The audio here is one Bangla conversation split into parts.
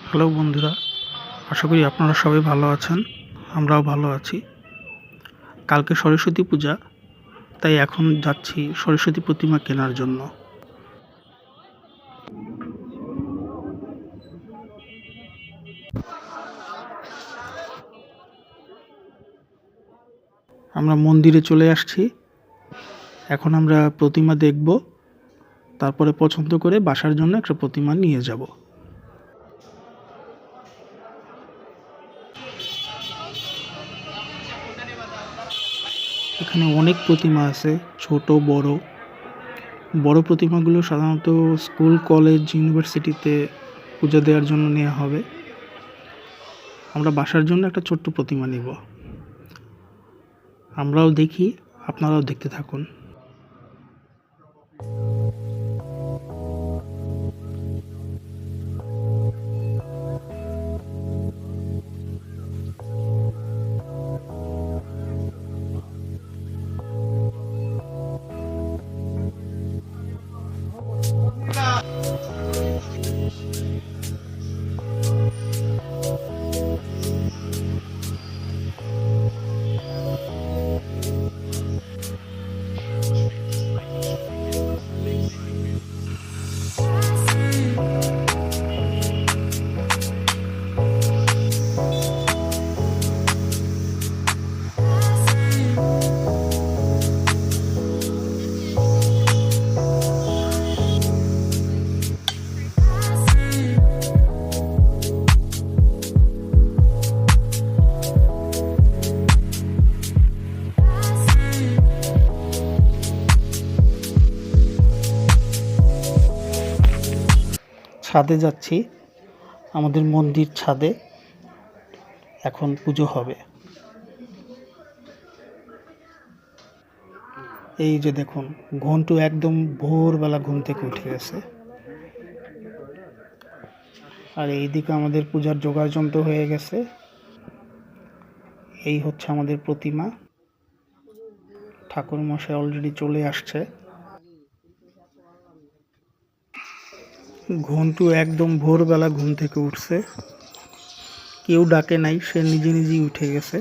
হ্যালো বন্ধুরা, আশা করি আপনারা সবাই ভালো আছেন। আমরাও ভালো আছি। কালকে সরস্বতী পূজা, তাই এখন যাচ্ছি সরস্বতী প্রতিমা কেনার জন্য। আমরা মন্দিরে চলে আসছি। এখন আমরা প্রতিমা দেখব, তারপরে পছন্দ করে বাসার জন্য একটা প্রতিমা নিয়ে যাব। এখানে অনেক প্রতিমা আছে, ছোট বড়। বড় প্রতিমাগুলো সাধারণত স্কুল, কলেজ, ইউনিভার্সিটিতে পূজা দেওয়ার জন্য নেওয়া হবে। আমরা বাসার জন্য একটা ছোট্ট প্রতিমা নিব। আমরাও দেখি, আপনারাও দেখতে থাকুন। ছাদে যাচ্ছি, আমাদের মন্দির ছাদে এখন পুজো হবে। এই যে দেখুন, ঘন্টু একদম ভোরবেলা ঘুম থেকে উঠে গেছে। আর এইদিকে আমাদের পূজার জোগাড় যন্ত্র হয়ে গেছে। এই হচ্ছে আমাদের প্রতিমা। ঠাকুর মশাই অলরেডি চলে আসছে। ঘন্টু একদম ভোরবেলা ঘুম থেকে উঠছে, কেউ ডাকে নাই, সে নিজে নিজেই উঠে গেছে।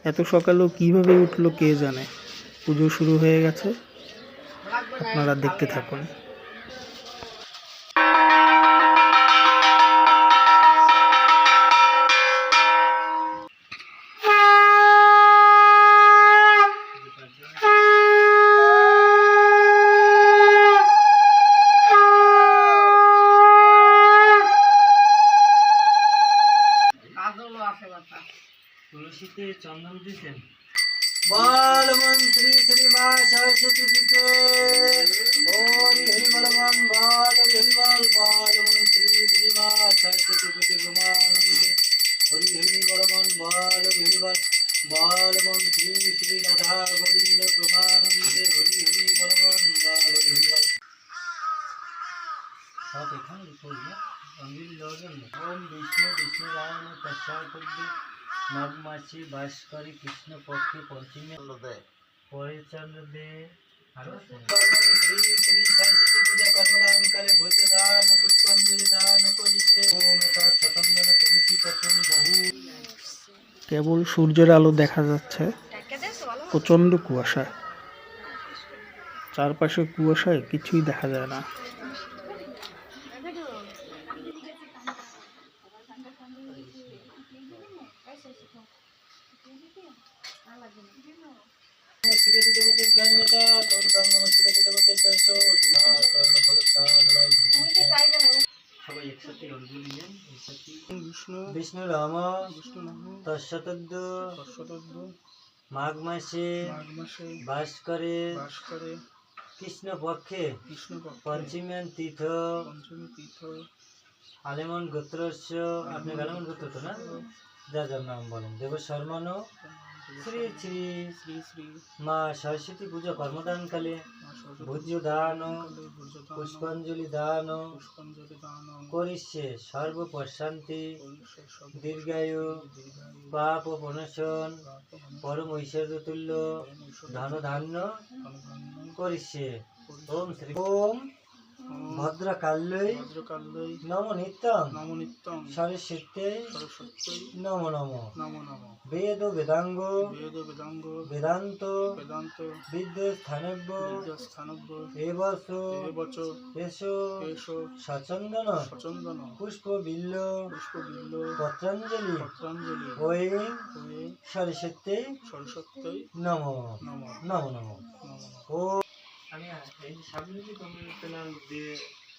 এত সকালেও কিভাবে উঠলো কে জানে। পুজো শুরু হয়ে গেছে, আপনারা দেখতে থাকুন। তুলসীতে চন্দন দিতেন। বল মন্ত্রী শ্রী মা সরস্বতী দিতে হরি হরি বল মন বল হরি বল বল মন্ত্রী শ্রী মা সরস্বতী দিতে গুমানন্দে হরি হরি বল মন বল হরি বল বল মন্ত্রী শ্রী রাধা গোবিন্দ গুমানন্দে হরি হরি বল মন বল হরি বল। সব এখানে করবে অঞ্জলি দেওয়ার জন্য। ওম বিষ্ণু বিষ্ণু রাম তস্যাপদ্যে মাঘ মাসে বাস করে কৃষ্ণ পক্ষে পঞ্চমী পরের চন্দ্র দে শ্রী শ্রী সরস্বতী পূজা কর্মদানকালে ভোজ্য দান পুষ্পাঞ্জলি দান করিছে। ওম তৎসতন্দন তুলসী পত্রং বহু। কেবল সূর্যের আলো দেখা যাচ্ছে, প্রচন্ড কুয়াশা। চারপাশে কুয়াশায় কিছুই দেখা যায় না। বিষ্ণু রাম তৎসতদ্য মাঘ মাসে বাস করে কৃষ্ণ পক্ষে পঞ্চমী তীর্থ আলেমন গোত্রস্য। আপনি আলেমন গোত্র তো না? যা যার নাম বলেন। দেব শর্মান শ্রী শ্রী শ্রী শ্রী মা সরস্বতী পূজা কর্মদানকালে ভোজ্য দান পুষ্পাঞ্জলি দান করিষ্যে সর্বপ্রশান্তি দীর্ঘায়ু পাপ প্রণশন পরম ঐশ্বর্য তুল্য ধন ধান্য করিষ্যে। ওম শ্রী ওম ভদ্রকাল্যই ভদ্রকাল্যই নম নিত্যং নমনিত্যং সরস্বত্যৈ সরস্বত্যৈ নমো নমঃ। নমো নমঃ। বেদ বেদাঙ্গ বেদ বেদাঙ্গ বেদান্ত বেদান্ত বিদ্যস্থানব্য বিদ্যাস্থানব্য এবচ এবচ এষো এষো সচন্দন সচন্দন পুষ্পবিল্ল পুষ্পবিল্ল পত্রাঞ্জলি পত্রাঞ্জলি ওই হয়ে সরস্বত্যৈ সরস্বত্যৈ নমঃ নমঃ নমো নমঃ। নমঃ। ও আমি এই যে সামনে যে কমিউনিটি প্যানেল দিয়ে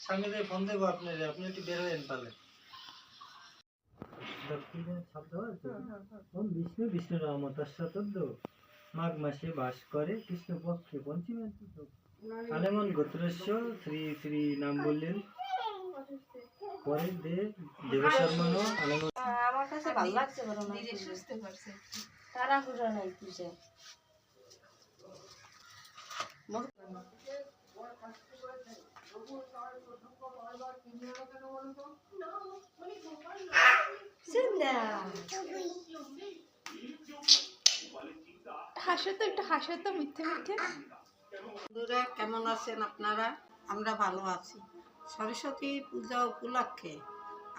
সামনে দিয়ে ফোন দেবো আপনার আপনি একটু বের হয়েন পারলে দক্ষিণে শব্দ আছে ওম বিষ্ণু বিষ্ণু নাম তস্যতদ্দ মাঘ মাসে বাস করে কৃষ্ণপক্ষে পঞ্চমী আলেমন গোত্রস্য শ্রী শ্রী নাম বললেন পরে দেবেশ্বরমানো আলেমন। আমার কাছে ভালো লাগছে বড় না নিজে সুস্থ করছে তারা ঘুরে নাই তুই হাসো তো মিথ্যে মিথ্যে। বন্ধুরা কেমন আছেন আপনারা? আমরা ভালো আছি। সরস্বতী পূজা উপলক্ষে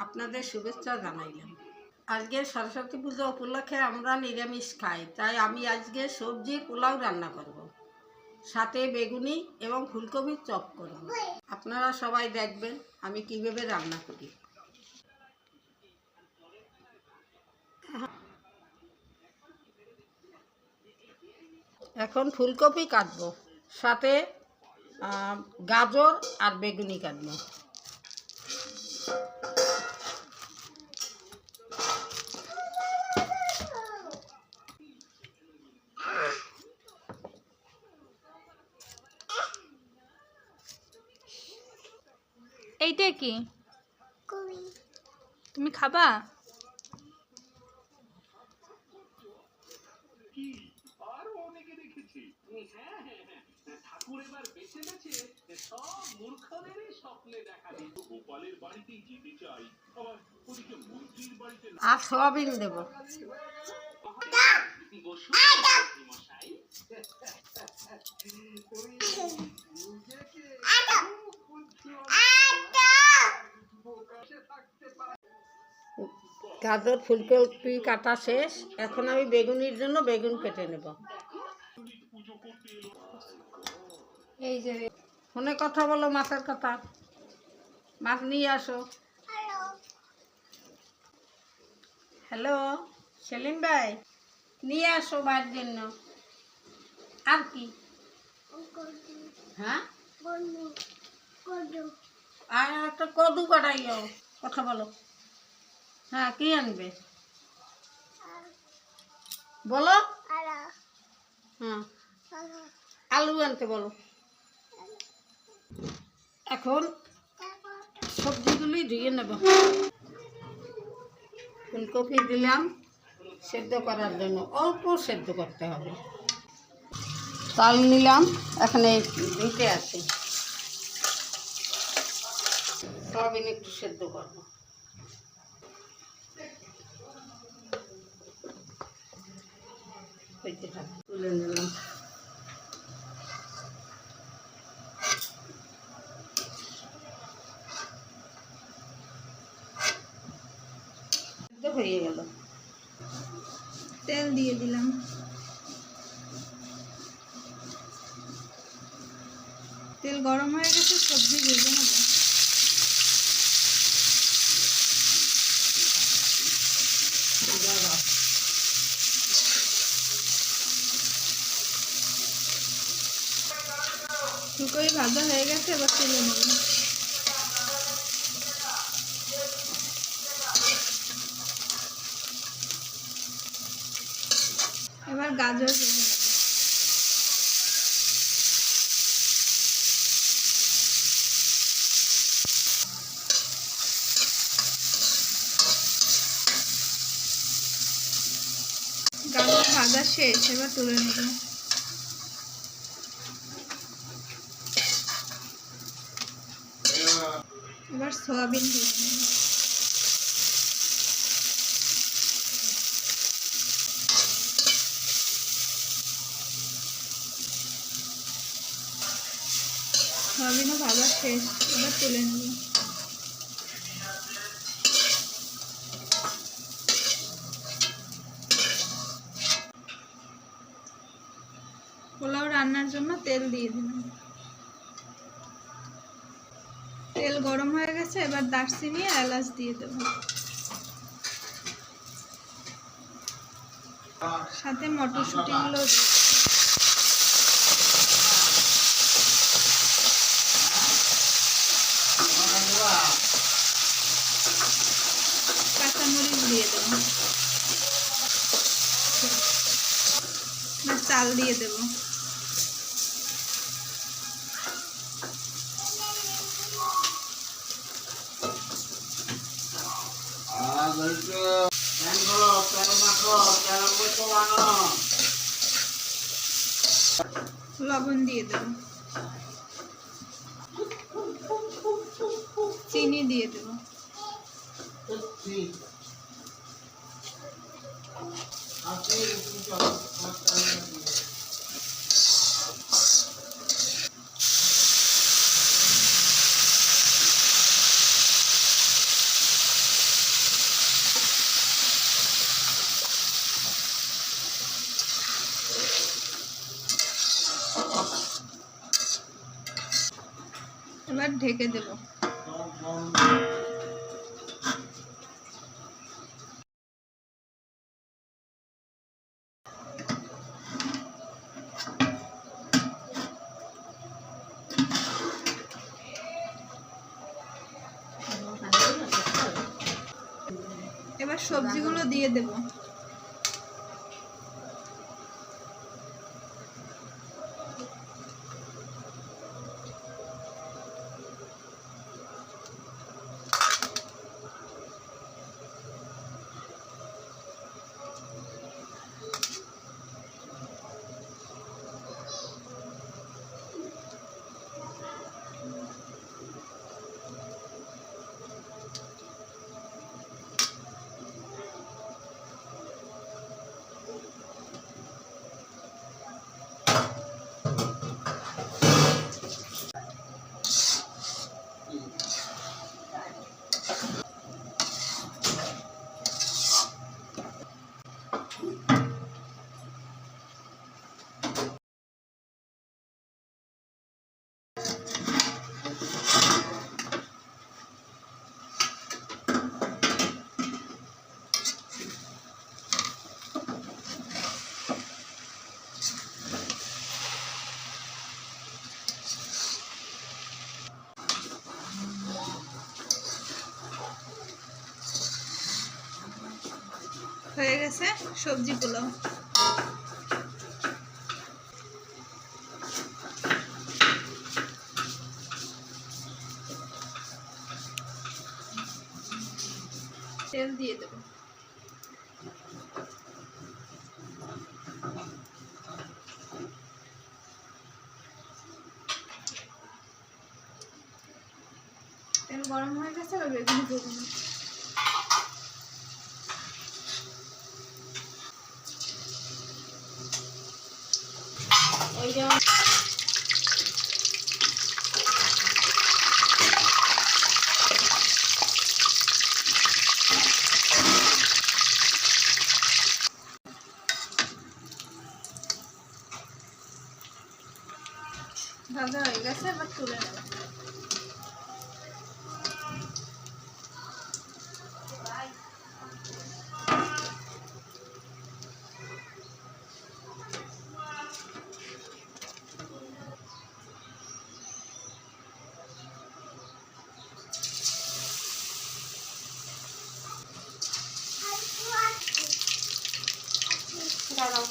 আপনাদের শুভেচ্ছা জানাইলাম। আজকে সরস্বতী পূজা উপলক্ষে আমরা নিরামিষ খাই, তাই আমি আজকে সবজির পোলাও রান্না করব, সাথে বেগুনি এবং ফুলকপির চপ করব। আপনারা সবাই দেখবেন আমি কিভাবে রান্না করি। এখন ফুলকপি কাটবো, সাথে গাজর আর বেগুনি কাটবো। এইটা কি তুমি খাবা? আর সয়াবিন দেব। গাজর ফুলকপি কাটা শেষ, এখন আমি বেগুনির জন্য বেগুন কেটে নেব। এই যে ফোনে কথা বলো, মাছের কথা। মাছ নিয়ে আসো। হ্যালো সেলিম ভাই, নিয়ে আসো মায়ের জন্য। আর কি? হ্যাঁ, আর একটা কদু কাটাইও। কথা বলো। হ্যাঁ, কি আনবে বলো। হ্যাঁ, আলু আনতে বলো। এখন সবজিগুলি ধুয়ে নেব। ফুলকপি দিলাম সেদ্ধ করার জন্য, অল্প সেদ্ধ করতে হবে। চাল নিলাম, এখানে ধুতে আসি। সয়াবিন একটু সেদ্ধ করবো। তুলে নিলাম। হয়ে গেল, তেল দিয়ে দিলাম। তেল গরম হয়ে গেছে, সবজি ভেজে নেব। ফুলকপি ভাজা হয়ে গেছে, এবার তুলে নেব। এবার গাজর ভেজে নেব। গাজর ভাজা শেষ, এবার তুলে নেব। এবার সয়াবিন ভেজে নেব। সয়াবিনও ভাজা দেওয়া শেষ, এবার তুলে নেব। পোলাও রান্নার জন্য তেল দিয়ে দিলাম। তেল গরম হয়ে গেছে, এবার দারচিনি আর এলাচ দিয়ে দেব, সাথে মটরশুঁটিগুলো কাঁচামরিচ দিয়ে দেব, চাল দিয়ে দেব। লবণ দিয়ে দেব, চিনি দিয়ে দেব, এবার ঢেকে দেব। এবার সবজিগুলো দিয়ে দেব। হয়ে গেছে সবজি পোলাও। তেল দিয়ে দেব। তেল গরম হয়ে গেছে, আর বেগুন দেবো না। ভাজা হয়ে গেছে, এবার তুলে নেব। দাঁড়াও।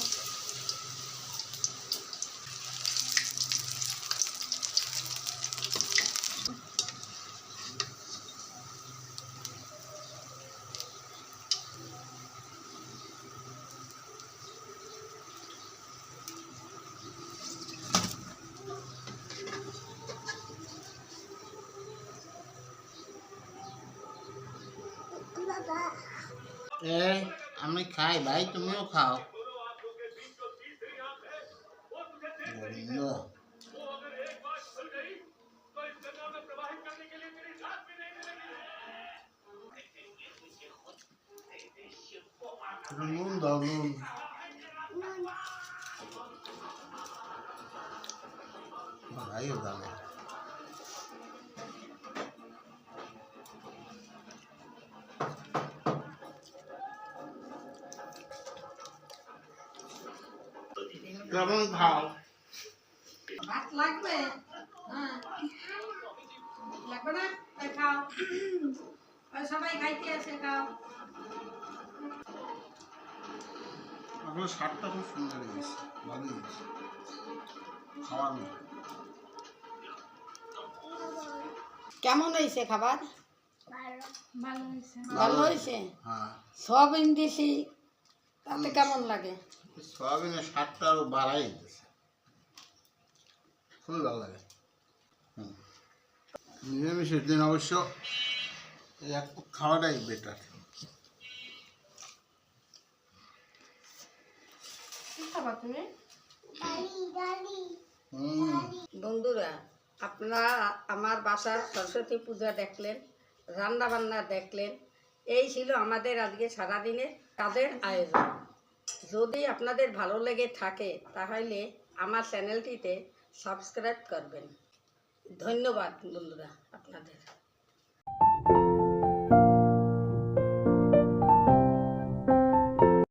আমি খাই ভাই, তুমিও খাও। একটু নুন দাও, নুন। ভাইও জানে। কেমন খাও? ভাত লাগবে? হ্যাঁ, লাগবে না? তাই খাও। ওই সবাই খাইতে আছে, খাও। আপনার শার্টটা খুব সুন্দর হয়েছে, ভালো হয়েছে। খাওয়ানো কেমন হয়েছে খাবার? ভালো হয়েছে। ভালো হয়েছে? হ্যাঁ, সয়াবিন দিছি, তাতে কেমন লাগে? সয়াবিনের স্বাদটা আরো বাড়াই দিতেছে, খুবই ভালো লাগে। নিরামিষের দিন অবশ্য এই এক খাওয়াটাই বেটার। কি খাবা তুমি? হুম, বন্ধুরা, আপনারা আমার বাসার সরস্বতী পূজা দেখলেন, রান্না বান্না দেখলেন। এই ছিল আমাদের আজকে সারাদিনের কাজের আয়োজন। যদি আপনাদের ভালো লেগে থাকে তাহলে আমার চ্যানেলটিতে সাবস্ক্রাইব করবেন। ধন্যবাদ বন্ধুরা আপনাদের।